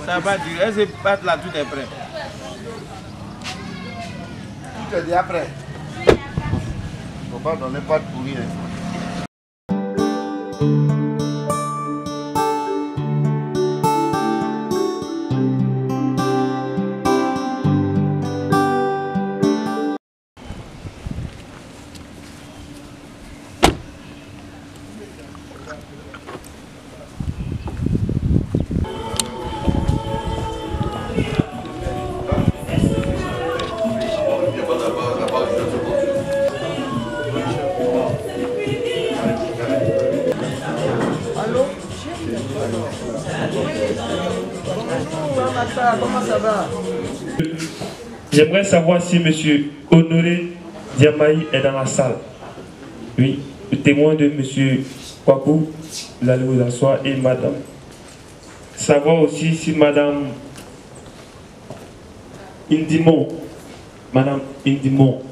Ça va durer. Elle se bat là, tout est prêt. Tout est déjà prêt. Il ne faut pas donner pas de pourri. Comment ça va? J'aimerais savoir si M. Honoré Diamaï est dans la salle. Oui, le témoin de M. Kwaku, vous allez vous asseoir, et Madame. Savoir aussi si Madame Indimon, Madame Indimon,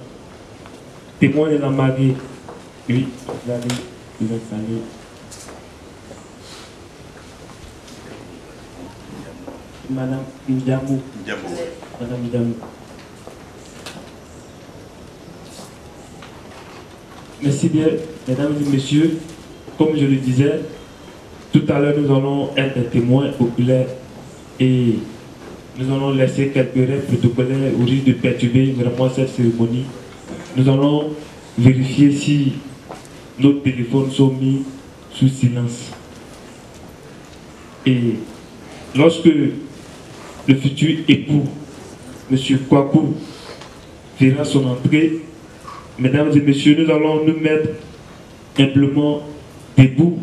témoin de la mariée, oui, vous allez vous installer. Madame Ndiamou. Madame Ndiamou. Merci bien, mesdames et messieurs. Comme je le disais, tout à l'heure, nous allons être des témoins oculaires et nous allons laisser quelques règles protocolaires au risque de perturber vraiment cette cérémonie. Nous allons vérifier si nos téléphones sont mis sous silence. Et lorsque le futur époux, M. Kwaku, fera son entrée, mesdames et messieurs, nous allons nous mettre humblement debout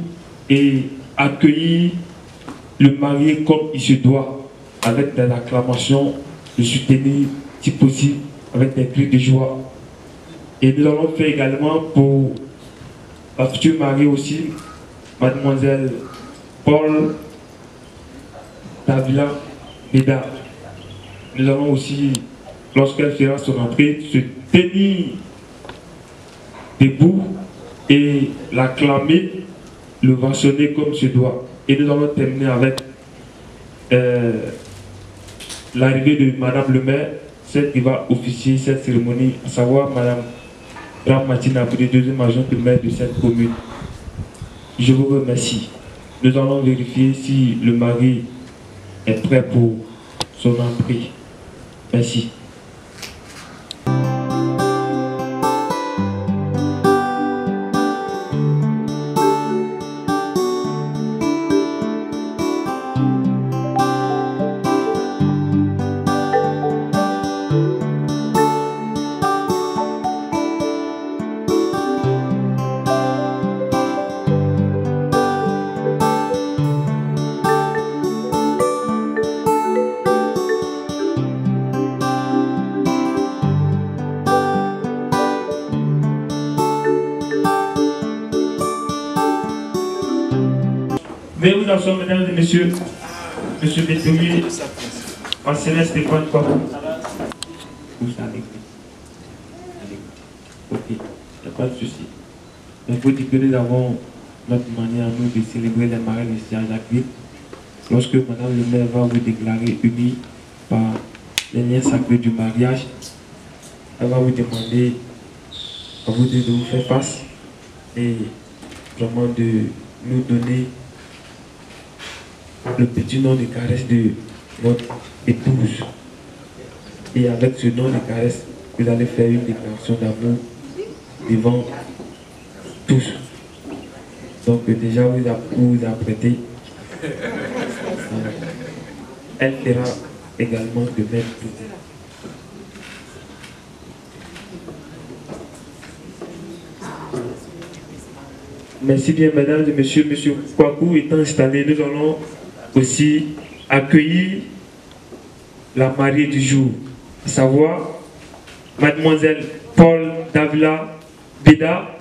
et accueillir le marié comme il se doit, avec des acclamations, le soutenir si possible, avec des cris de joie. Et nous allons faire également pour la future mariée aussi, mademoiselle Paul Davila Béda. Nous allons aussi, lorsqu'elle fera son entrée, se tenir debout et l'acclamer, le vassonner comme se doit. Et nous allons terminer avec l'arrivée de Madame le maire, celle qui va officier cette cérémonie, à savoir Madame Martine Aboudé, deuxième agent de maire de cette commune. Je vous remercie. Nous allons vérifier si le mari est prêt pour son entrée. Merci. Mais où nous sommes, mesdames et messieurs, monsieur Bétouli, enseignant Stéphane Kwaku. Où ça avec ok, il n'y a pas de souci. Il faut dire que nous avons notre manière à nous de célébrer les mariages ici à Jacques. Lorsque madame le maire va vous déclarer unis par les liens sacrés du mariage, elle va vous demander à vous de vous faire face et vraiment de nous donner le petit nom de caresse de votre épouse. Et avec ce nom de caresse, vous allez faire une déclaration d'amour devant tous. Donc déjà vous vous apprêtez. Elle fera également de même. Merci bien, mesdames et messieurs. Monsieur Kwaku étant installé, nous allons aussi accueillir la mariée du jour, à savoir mademoiselle Paul Davila Béda.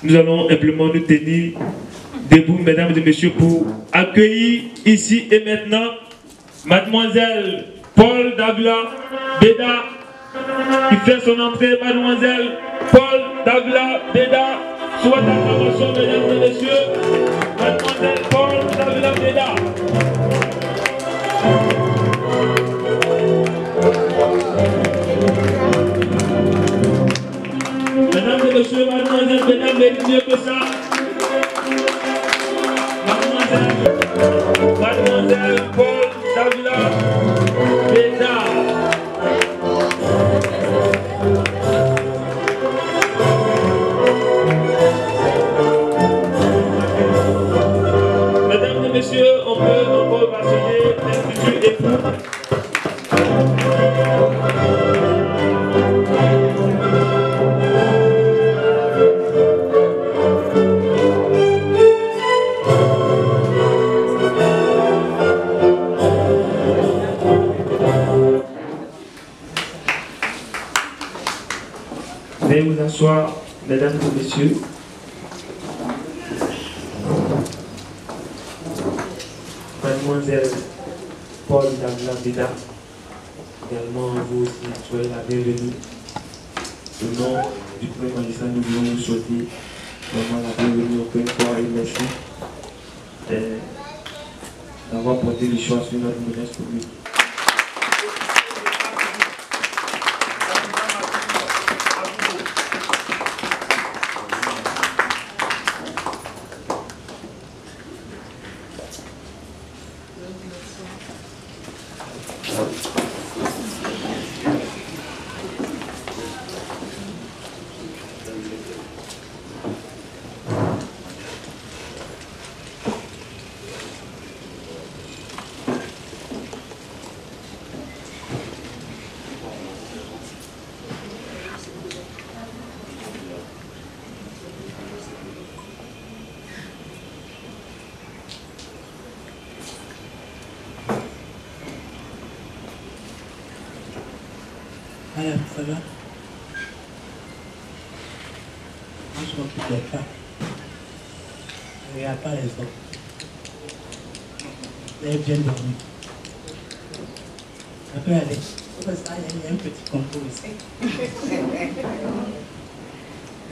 Nous allons simplement nous tenir debout, mesdames et messieurs, pour accueillir ici et maintenant mademoiselle Paul Davila Béda qui fait son entrée. Mademoiselle Paul Davila Béda, soit acclamation, mesdames et messieurs. Mademoiselle Mesdames et messieurs, mademoiselle, mesdames, messieurs, mieux que ça. Mademoiselle Paul Davila Beda. Mesdames et messieurs, on peut ovationner les futurs époux. Veuillez vous asseoir, mesdames et messieurs. Mademoiselle Paul Davila Beda, également vous aussi, soyez la bienvenue. Au nom du Premier magistrat, nous voulons vous souhaiter vraiment la bienvenue au Premier fois et merci d'avoir porté le choix sur notre modeste public. Madame, ça va? Moi, je m'occupe des femmes. Je ne regarde pas les hommes. Vous avez bien dormi. Ça peut aller. Comme ça, il y a un petit concours ici.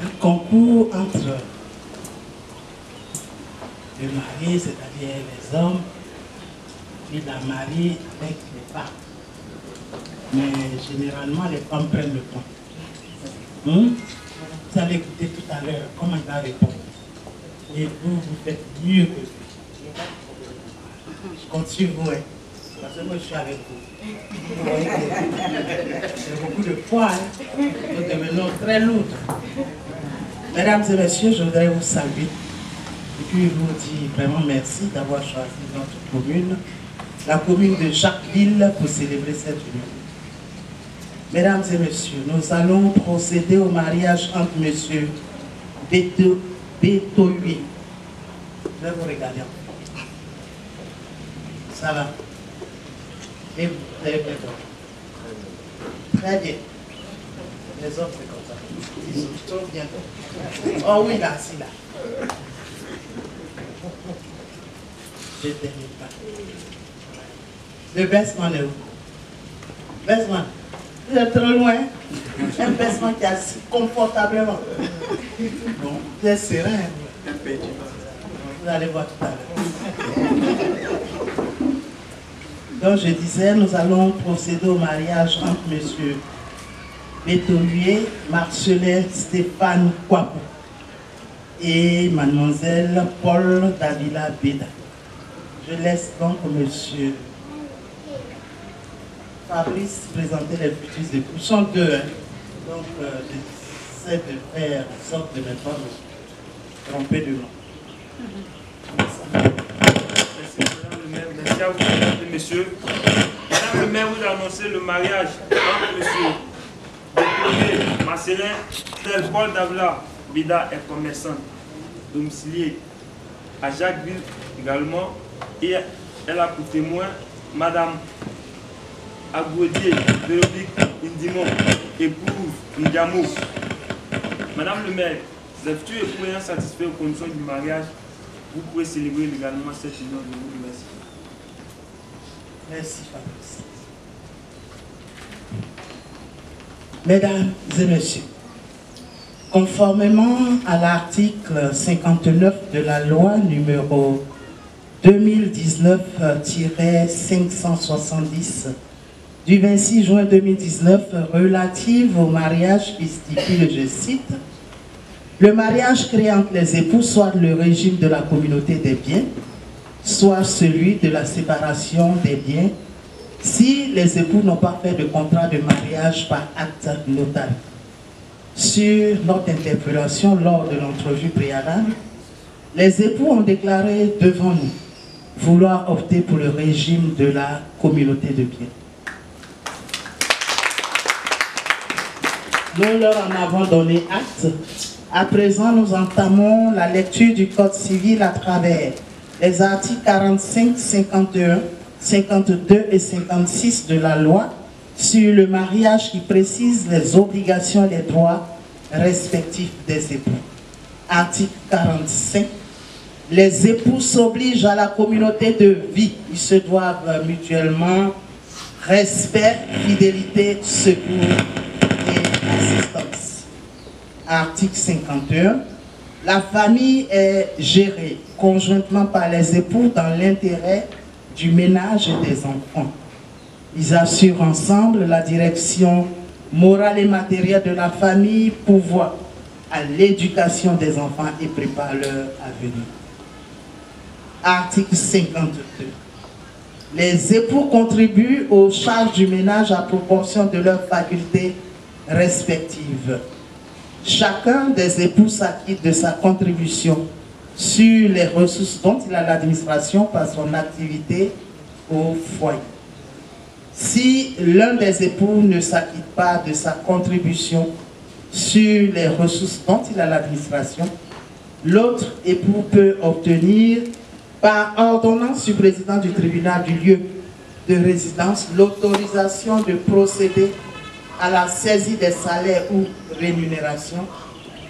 Un concours entre les mariés, c'est-à-dire les hommes, et la mariée avec les femmes. Mais généralement, les femmes prennent le temps. Vous allez écouter tout à l'heure comment il va répondre. Et vous, vous faites mieux que lui. Je compte sur vous, hein, parce que moi, je suis avec vous. C'est beaucoup de poids, hein. Nous devenons très lourds. Mesdames et messieurs, je voudrais vous saluer. Et puis vous dire vraiment merci d'avoir choisi notre commune, la commune de Jacquesville, pour célébrer cette union. Mesdames et messieurs, nous allons procéder au mariage entre monsieur Betoui. Je vais vous regarder. Ça va. Et vous, vous avez fait quoi? Très bien. Les autres, c'est comme ça. Ils sont bien. Oh oui, là, c'est là. Je ne t'aime pas. Le baissement est où? Baissement. Vous êtes trop loin. Un baissement qui est assis confortablement. Bon, vous êtes serein. Vous allez voir tout à l'heure. Donc je disais, nous allons procéder au mariage entre monsieur Bétolier, Marcelin Stéphane Kwapou et mademoiselle Paul Davila Beda. Je laisse donc monsieur Fabrice présenter les futurs époux. Ils sont deux, hein. Donc j'essaie de faire en sorte de ne pas me tromper de nom. Merci à vous, mesdames et messieurs. Madame le maire vous a annoncé le mariage entre monsieur Bétolier, Marcelin, Paul Davila Beda est commerçant, domicilié à Jacquesville également, et elle a pour témoin madame Agouedier, Véronique Indimon, épouse Ndiamo. Madame le maire, les futurs époux ayant satisfait aux conditions du mariage, vous pouvez célébrer légalement cette union. Je vous remercie. Merci Fabrice. Mesdames et messieurs, conformément à l'article 59 de la loi numéro 2019-570 du 26 juin 2019 relative au mariage qui stipule, je cite, le mariage créé entre les époux, soit le régime de la communauté des biens, soit celui de la séparation des biens, si les époux n'ont pas fait de contrat de mariage par acte notarié. Sur notre interpellation lors de l'entrevue préalable, les époux ont déclaré devant nous vouloir opter pour le régime de la communauté de biens. Nous leur en avons donné acte. À présent, nous entamons la lecture du Code civil à travers les articles 45, 51, 52 et 56 de la loi sur le mariage qui précise les obligations et les droits respectifs des époux. Article 45. Les époux s'obligent à la communauté de vie. Ils se doivent mutuellement respect, fidélité, secours et assistance. Article 51. La famille est gérée conjointement par les époux dans l'intérêt du ménage et des enfants. Ils assurent ensemble la direction morale et matérielle de la famille, pourvoient à l'éducation des enfants et préparent leur avenir. Article 52. Les époux contribuent aux charges du ménage à proportion de leurs facultés respectives. Chacun des époux s'acquitte de sa contribution sur les ressources dont il a l'administration par son activité au foyer. Si l'un des époux ne s'acquitte pas de sa contribution sur les ressources dont il a l'administration, l'autre époux peut obtenir par ordonnance du président du tribunal du lieu de résidence l'autorisation de procéder à la saisie des salaires ou rémunérations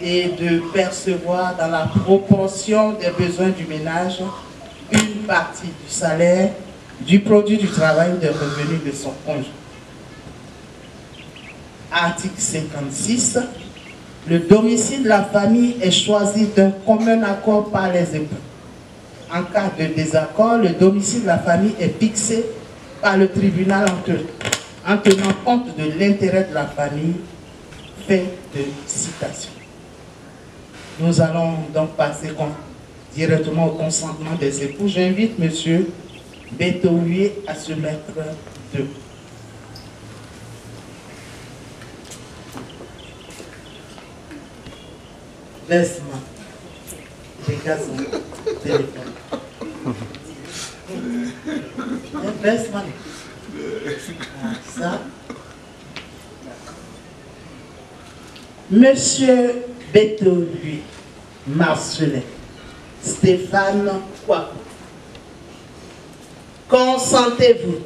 et de percevoir dans la proportion des besoins du ménage une partie du salaire, du produit du travail ou des revenus de son conjoint. Article 56. Le domicile de la famille est choisi d'un commun accord par les époux. En cas de désaccord, le domicile de la famille est fixé par le tribunal en tenant compte de l'intérêt de la famille. Fin de citation. Nous allons donc passer directement au consentement des époux. J'invite M. Bétoulier à se mettre debout. Laisse-moi. Dégage son téléphone. Laisse-moi. Ça. Monsieur Bétoulier, Marcelin, Stéphane Kwaku, consentez-vous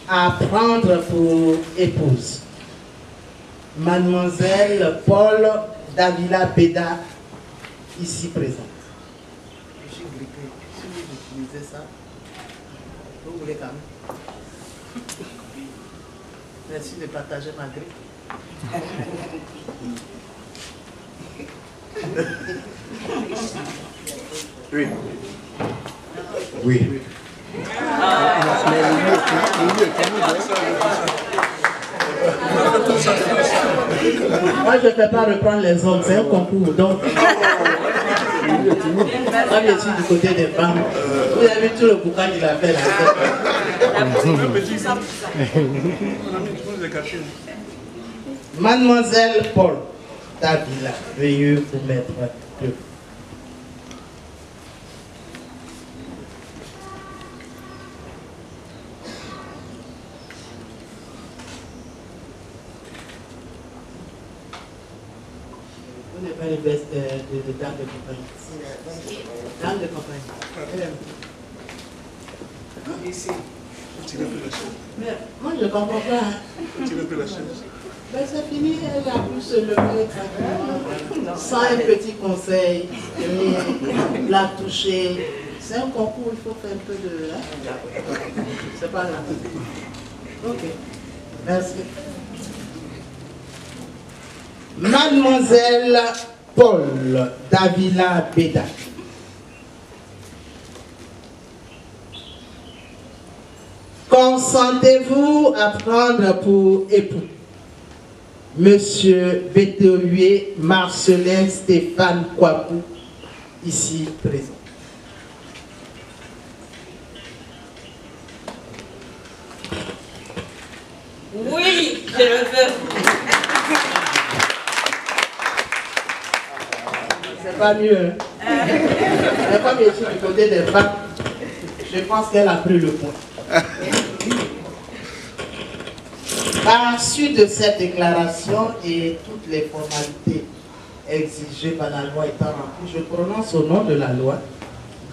à prendre pour épouse Mademoiselle Paul Davila Beda, ici présente. Si vous utilisez ça, vous voulez quand même. Merci de partager ma grille. Oui. Oui. Moi, je ne fais pas reprendre les hommes, c'est un concours. Donc, moi, je suis du côté des femmes. Vous avez vu tout le boucan qu'il a fait là. Mademoiselle Paul Davila, veuillez vous mettre debout. Vous n'avez pas les vestes de dame de compagnie. Dame de compagnie. Ici. Mais moi je ne comprends pas. Ben c'est fini, elle a pu se lever tranquillement, sans un petit conseil, la toucher. C'est un concours, il faut faire un peu de... Hein? C'est pas là. Ok, merci. Mademoiselle Paul Davila Beda, Consentez-vous à prendre pour époux Monsieur Béterué Marcelin Stéphane Kwaku, ici présent? Oui, je le veux. C'est pas mieux, hein? Mais comme je suis du côté des femmes, je pense qu'elle a pris le point. Par suite de cette déclaration et toutes les formalités exigées par la loi étant remplies, je prononce au nom de la loi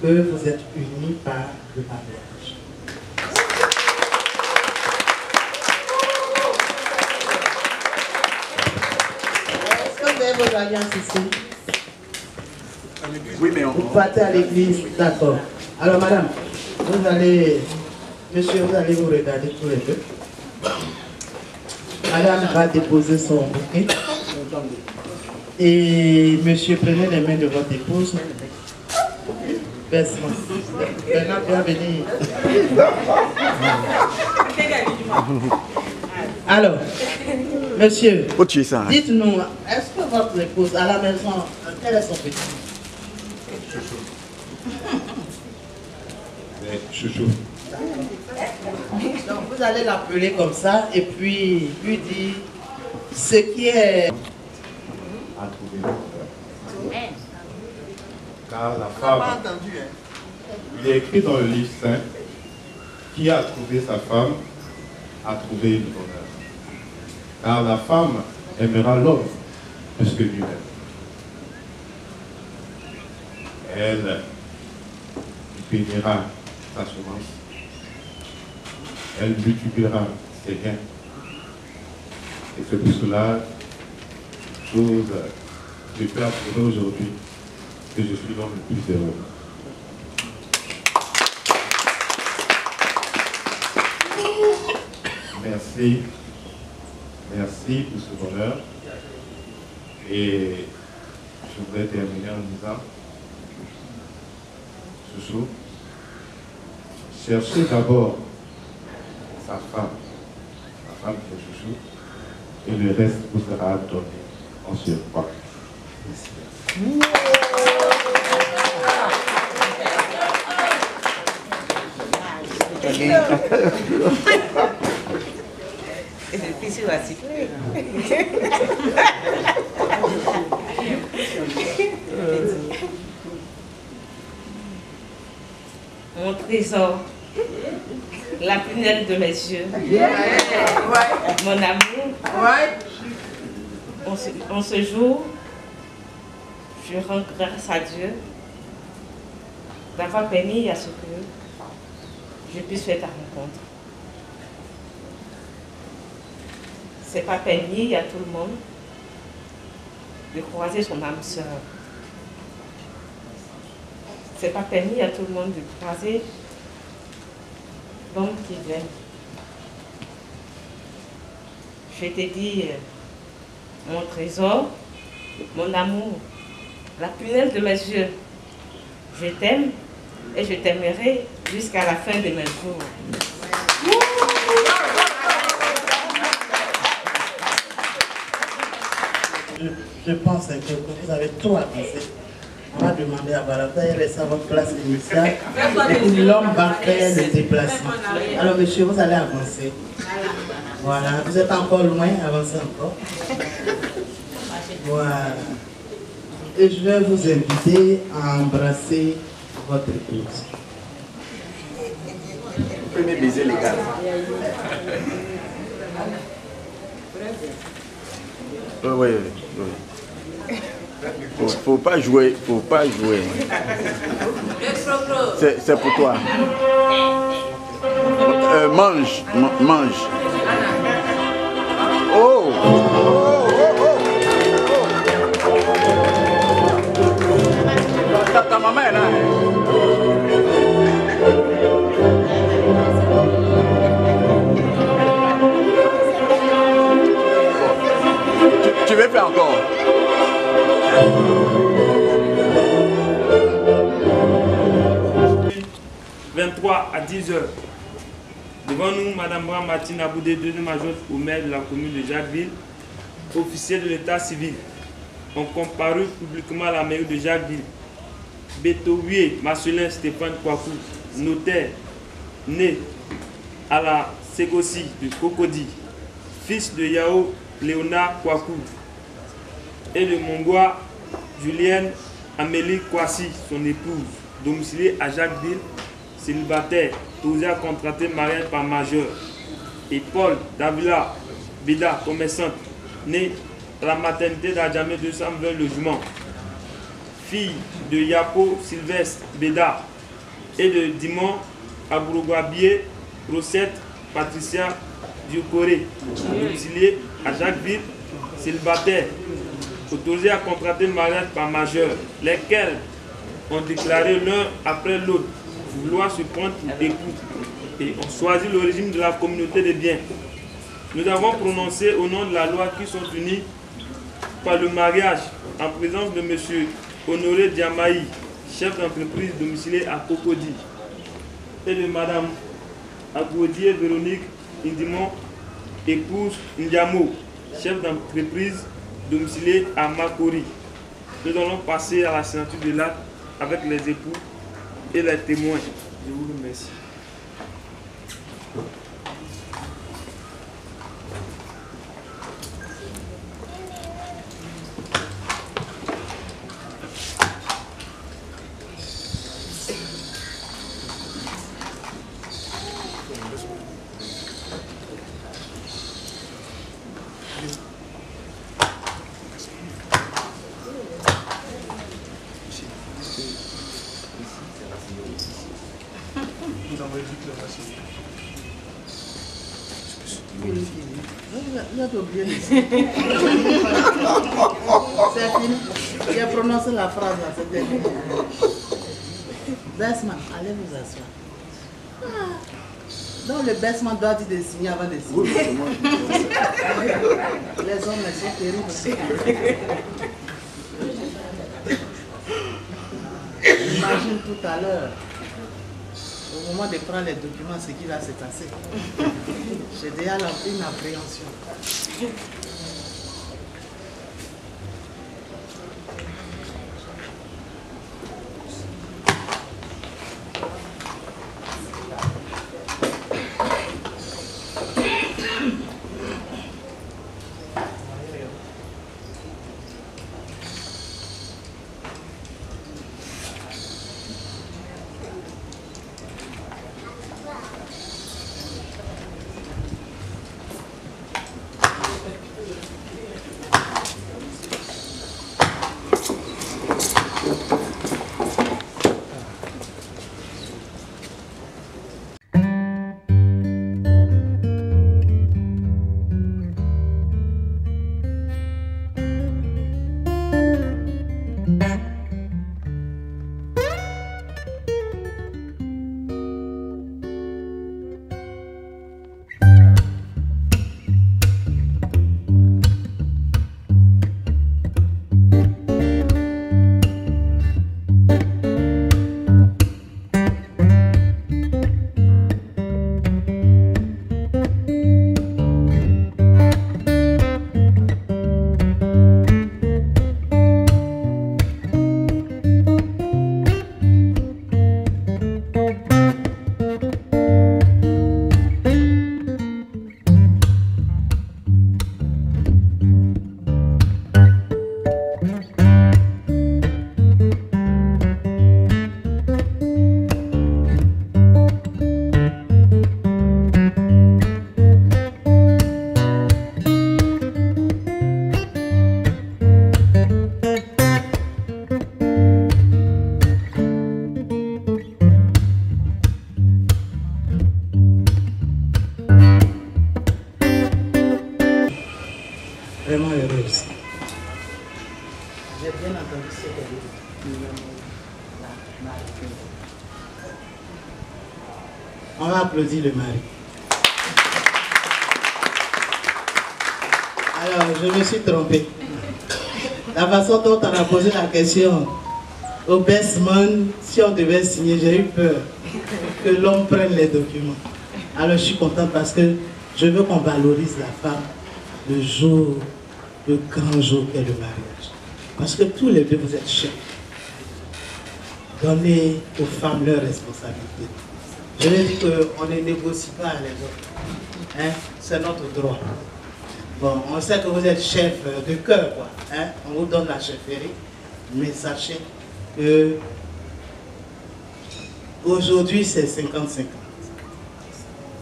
que vous êtes unis par le mariage. Est-ce que vous avez vos alliances ici? Oui, mais Vous partez à l'église, d'accord. Alors madame, vous allez, monsieur, vous allez vous regarder tous les deux. Madame va déposer son bouquet. Et monsieur, prenez les mains de votre épouse. Baisse-moi. Maintenant, tu vas venir. Alors, monsieur, dites-nous, est-ce que votre épouse, à la maison, quel est son petit? Chouchou. Donc vous allez l'appeler comme ça et puis lui dire ce qui est... À trouver le bonheur. Car la femme, il est écrit dans le livre saint, qui a trouvé sa femme a trouvé le bonheur. Car la femme aimera l'homme plus que lui-même. Elle bénira sa semence. Elle multipliera ses gains. Et c'est pour cela, je peux affirmer aujourd'hui que je suis l'homme le plus heureux. Merci. Merci pour ce bonheur. Et je voudrais terminer en disant, Chouchou, cherchez d'abord sa femme qui est Chouchou, et le reste vous sera donné en surcroît. Mon trésor, la prunelle de mes yeux, mon amour, en ce jour, je rends grâce à Dieu d'avoir permis à ce que je puisse faire ta rencontre. Ce n'est pas permis à tout le monde de croiser son âme sœur. Ce n'est pas permis à tout le monde de croiser l'homme qui vient. Je t'ai dit, mon trésor, mon amour, la prunelle de mes yeux. Je t'aime et je t'aimerai jusqu'à la fin de mes jours. Je pense que vous avez tout avancé. On va demander à Barata de rester à votre place initiale et puis l'homme va faire le déplacement. Alors monsieur, vous allez avancer. Voilà, vous êtes encore loin, avancez encore. Voilà. Et je vais vous inviter à embrasser votre épouse. Vous pouvez baiser les gars. Oui. Faut pas jouer, C'est pour toi. Mange. Oh. Ta maman est là. Tu veux faire encore? « 23 à 10 heures. Devant nous, Mme Martine Aboudé, deuxième adjointe au maire de la commune de Jacquesville, officier de l'état civil, ont comparu publiquement à la mairie de Jacquesville. Bétooué Marcelin Stéphane Kwaku, notaire, né à la Ségossi de Cocody, fils de Yao Léonard Kwaku, et de Mongois Julienne Amélie Kwasi, son épouse, domiciliée à Jacquesville, célibataire, autorisé à contracter mariage par majeur. Et Paul Davila Bida, commerçante, né à la maternité d'Adjamé 220 logements, fille de Yapo Sylvestre Beda et de Dimon Abourougabié Rosette Patricia Diokoré, domiciliée à Jacquesville, célibataire, autorisé à contracter mariage par majeur, lesquels ont déclaré l'un après l'autre vouloir se prendre pour époux et ont choisi le régime de la communauté des biens. Nous avons prononcé au nom de la loi qui sont unis par le mariage en présence de M. Honoré Diamaï, chef d'entreprise domicilié à Cocody, et de Mme Agoudier Véronique Indimon, épouse Ndiamo, chef d'entreprise domicilié à Makori. Nous allons passer à la signature de l'acte avec les époux et les témoins. Je vous remercie. C'est fini. J'ai prononcé la phrase là, c'était fini. Baissement, allez vous asseoir. Donc le baissement doit dire de signer avant de signer. Les hommes sont terribles. Imagine tout à l'heure, au moment de prendre les documents, ce qui va se passer. J'ai déjà une appréhension. Vraiment heureuse. J'ai bien entendu ce qu'elle dit. On va applaudir le mari. Alors, je me suis trompé. La façon dont on a posé la question au best man, si on devait signer, j'ai eu peur que l'homme prenne les documents. Alors je suis contente parce que je veux qu'on valorise la femme le jour, le grand jour qu'est le mariage. Parce que tous les deux vous êtes chefs. Donnez aux femmes leurs responsabilités. Je ne dis qu'on ne négocie pas les autres. Hein? C'est notre droit. Bon, on sait que vous êtes chef de cœur, quoi. Hein? On vous donne la chefferie. Mais sachez que aujourd'hui c'est 50-50.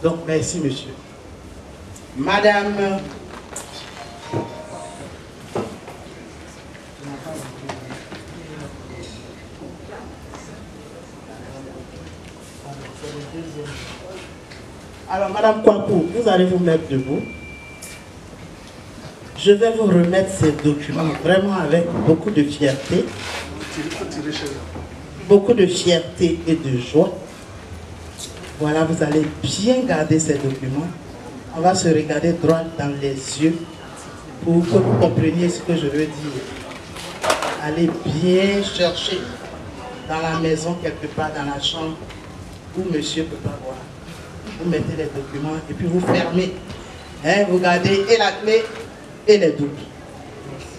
Donc merci monsieur. Madame alors Madame Kwaku, vous allez vous mettre debout. Je vais vous remettre ces documents vraiment avec beaucoup de fierté. Beaucoup de fierté et de joie. Voilà, vous allez bien garder ces documents. On va se regarder droit dans les yeux pour que vous compreniez ce que je veux dire. Allez bien chercher dans la maison, quelque part dans la chambre où monsieur ne peut pas voir. Vous mettez les documents et puis vous fermez. Hein, vous gardez et la clé et les doubles.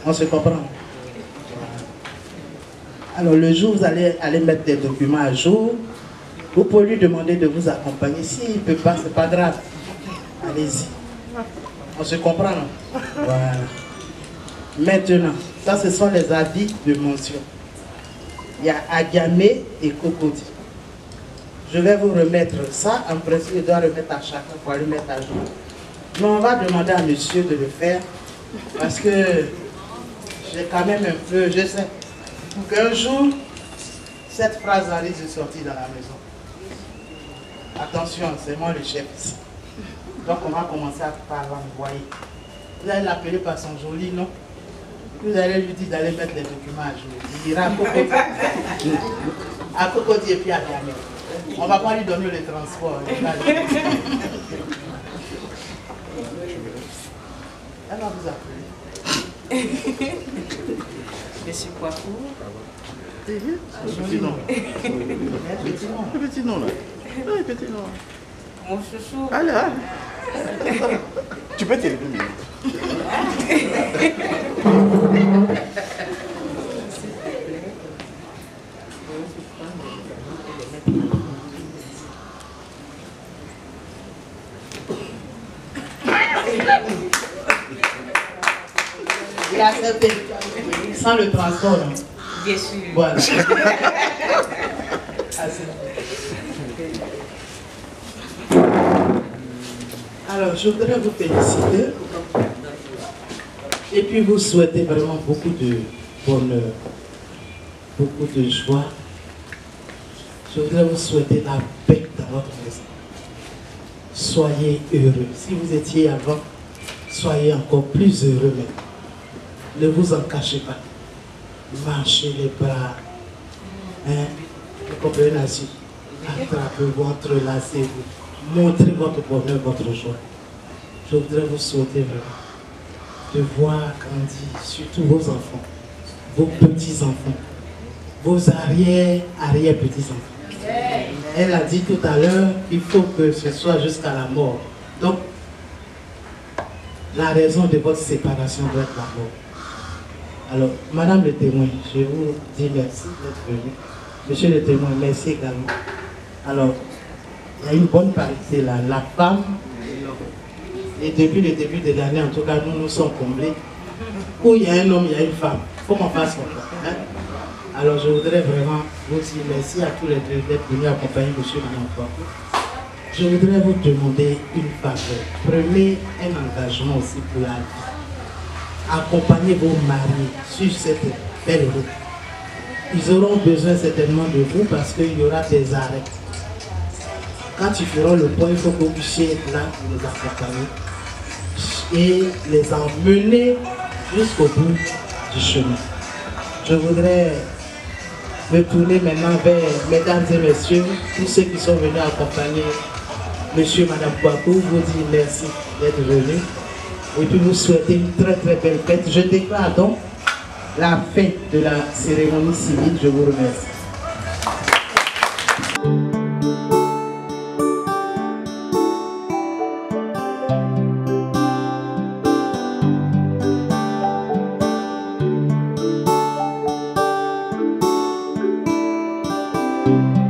On se comprend. Alors le jour où vous allez mettre des documents à jour, vous pouvez lui demander de vous accompagner. S'il ne peut pas, ce n'est pas grave. Allez-y. On se comprend, non? Voilà. Maintenant, ça ce sont les avis de mention. Il y a Agamé et Cocody. Je vais vous remettre ça. En principe, je dois remettre à chacun pour le mettre à jour. Mais on va demander à monsieur de le faire parce que j'ai quand même un peu, je sais, qu'un jour, cette phrase risque de sortir dans la maison. Attention, c'est moi le chef ici. Donc on va commencer par l'envoyer. Vous allez l'appeler par son joli nom. Vous allez lui dire d'aller mettre les documents à jour. Il ira à Cocody et puis à Gamé. On ne va pas lui donner le transport. Elle va vous appeler. Monsieur Kwaku. Petit nom. Le petit nom là. Oui, petit nom. Mon chouchou. Allez, tu peux t'élever. Il a accepté. Sans le transport. Non? Bien sûr. Voilà. Alors, je voudrais vous féliciter et puis vous souhaiter vraiment beaucoup de bonheur, beaucoup de joie. Je voudrais vous souhaiter la paix dans votre maison. Soyez heureux. Si vous étiez avant, soyez encore plus heureux maintenant. Ne vous en cachez pas. Marchez les bras. Hein? Vous comprenez ainsi? Attrapez-vous, entrelacez-vous. Montrez votre bonheur, votre joie. Je voudrais vous souhaiter vraiment de voir grandir, surtout vos enfants, vos petits-enfants, vos arrière-petits-enfants. Elle a dit tout à l'heure qu'il faut que ce soit jusqu'à la mort. Donc, la raison de votre séparation doit être la mort. Alors, Madame le témoin, je vous dis merci d'être venu. Monsieur le témoin, merci également. Alors, il y a une bonne parité là. La femme, et depuis le début de l'année, en tout cas, nous sommes comblés. Où il y a un homme, il y a une femme. Il faut qu'on fasse comme ça. Hein? Alors, je voudrais vraiment vous dire merci à tous les deux d'être venus accompagner monsieur et madame Kwaku. Je voudrais vous demander une faveur. Prenez un engagement aussi pour la vie. Accompagnez vos maris sur cette belle route. Ils auront besoin certainement de vous parce qu'il y aura des arrêts. Quand ils feront le point, il faut que vous puissiez être là pour les accompagner et les emmener jusqu'au bout du chemin. Je voudrais me tourner maintenant vers mesdames et messieurs, tous ceux qui sont venus accompagner monsieur et madame Kwaku, vous dire merci d'être venus et puis vous souhaiter une très très belle fête. Je déclare donc la fin de la cérémonie civile. Je vous remercie. Thank you.